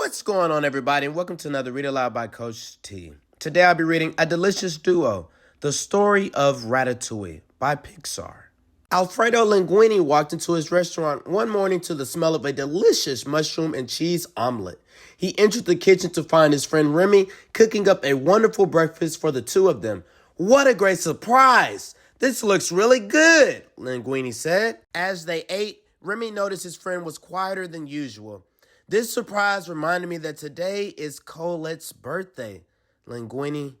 What's going on, everybody, and welcome to another Read Aloud by Coach T. Today I'll be reading A Delicious Duo, The Story of Ratatouille by Pixar. Alfredo Linguini walked into his restaurant one morning to the smell of a delicious mushroom and cheese omelet. He entered the kitchen to find his friend Remy cooking up a wonderful breakfast for the two of them. What a great surprise! This looks really good, Linguini said. As they ate, Remy noticed his friend was quieter than usual. This surprise reminded me that today is Colette's birthday, Linguini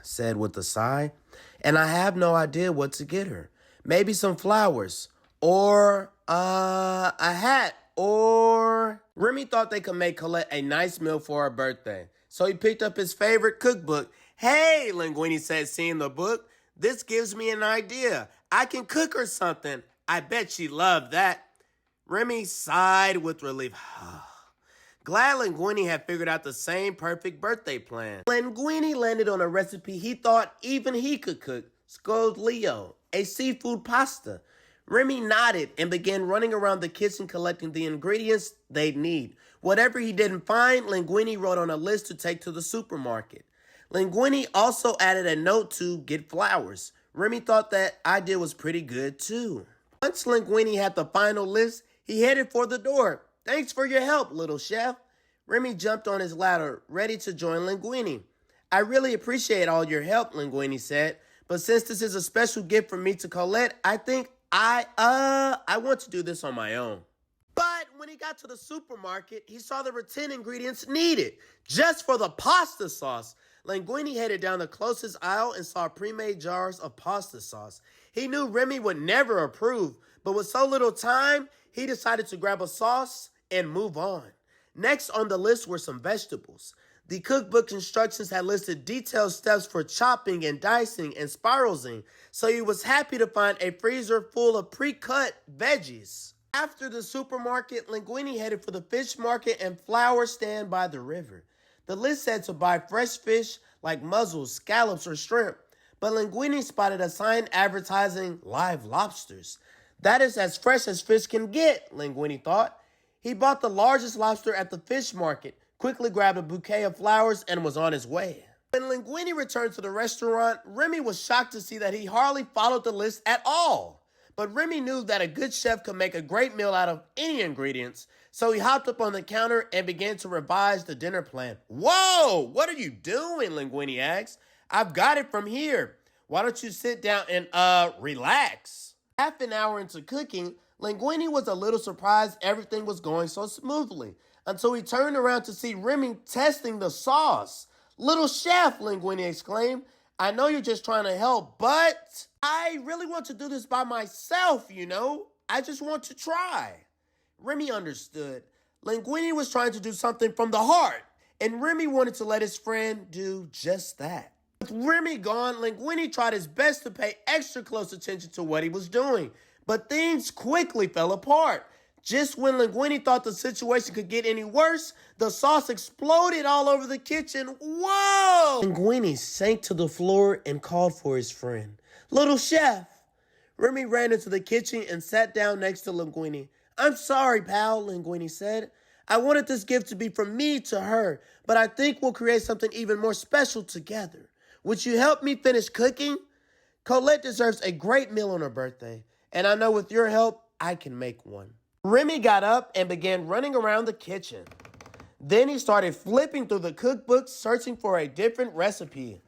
said with a sigh, and I have no idea what to get her. Maybe some flowers, or a hat, or... Remy thought they could make Colette a nice meal for her birthday, so he picked up his favorite cookbook. Hey, Linguini said, seeing the book, this gives me an idea. I can cook her something. I bet she'd love that. Remy sighed with relief. Glad Linguini had figured out the same perfect birthday plan. Linguini landed on a recipe he thought even he could cook, scoglio, a seafood pasta. Remy nodded and began running around the kitchen collecting the ingredients they'd need. Whatever he didn't find, Linguini wrote on a list to take to the supermarket. Linguini also added a note to get flowers. Remy thought that idea was pretty good too. Once Linguini had the final list, he headed for the door. Thanks for your help, little chef. Remy jumped on his ladder, ready to join Linguini. I really appreciate all your help, Linguini said. But since this is a special gift from me to Colette, I think I want to do this on my own. But when he got to the supermarket, he saw there were 10 ingredients needed just for the pasta sauce. Linguini headed down the closest aisle and saw pre-made jars of pasta sauce. He knew Remy would never approve, but with so little time, he decided to grab a sauce and move on. Next on the list were some vegetables. The cookbook instructions had listed detailed steps for chopping and dicing and spiralizing, so he was happy to find a freezer full of pre-cut veggies. After the supermarket, Linguini headed for the fish market and flower stand by the river. The list said to buy fresh fish like mussels, scallops, or shrimp, but Linguini spotted a sign advertising live lobsters. That is as fresh as fish can get, Linguini thought. He bought the largest lobster at the fish market, quickly grabbed a bouquet of flowers, and was on his way. When Linguini returned to the restaurant, Remy was shocked to see that he hardly followed the list at all. But Remy knew that a good chef could make a great meal out of any ingredients, so he hopped up on the counter and began to revise the dinner plan. Whoa, what are you doing? Linguini asked. I've got it from here. Why don't you sit down and, relax? Half an hour into cooking, Linguini was a little surprised everything was going so smoothly, until he turned around to see Remy testing the sauce. Little chef, Linguini exclaimed, I know you're just trying to help, but I really want to do this by myself, you know. I just want to try. Remy understood. Linguini was trying to do something from the heart, and Remy wanted to let his friend do just that. With Remy gone, Linguini tried his best to pay extra close attention to what he was doing, but things quickly fell apart. Just when Linguini thought the situation could get any worse, the sauce exploded all over the kitchen. Whoa! Linguini sank to the floor and called for his friend. Little chef! Remy ran into the kitchen and sat down next to Linguini. I'm sorry, pal, Linguini said. I wanted this gift to be from me to her, but I think we'll create something even more special together. Would you help me finish cooking? Colette deserves a great meal on her birthday, and I know with your help, I can make one. Remy got up and began running around the kitchen. Then he started flipping through the cookbook, searching for a different recipe.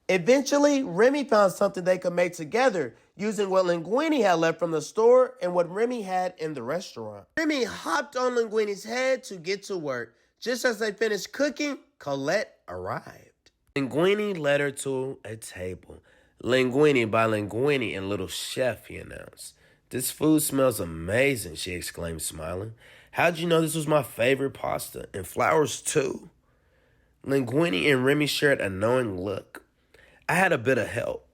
Eventually, Remy found something they could make together using what Linguini had left from the store and what Remy had in the restaurant. Remy hopped on Linguini's head to get to work. Just as they finished cooking, Colette arrived. Linguini led her to a table. Linguini by Linguini and little chef, he announced. This food smells amazing, she exclaimed, smiling. How'd you know this was my favorite pasta? And flowers, too? Linguini and Remy shared a knowing look. I had a bit of help.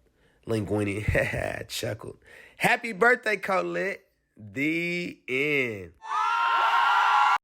Linguini chuckled. Happy birthday, Colette. The end.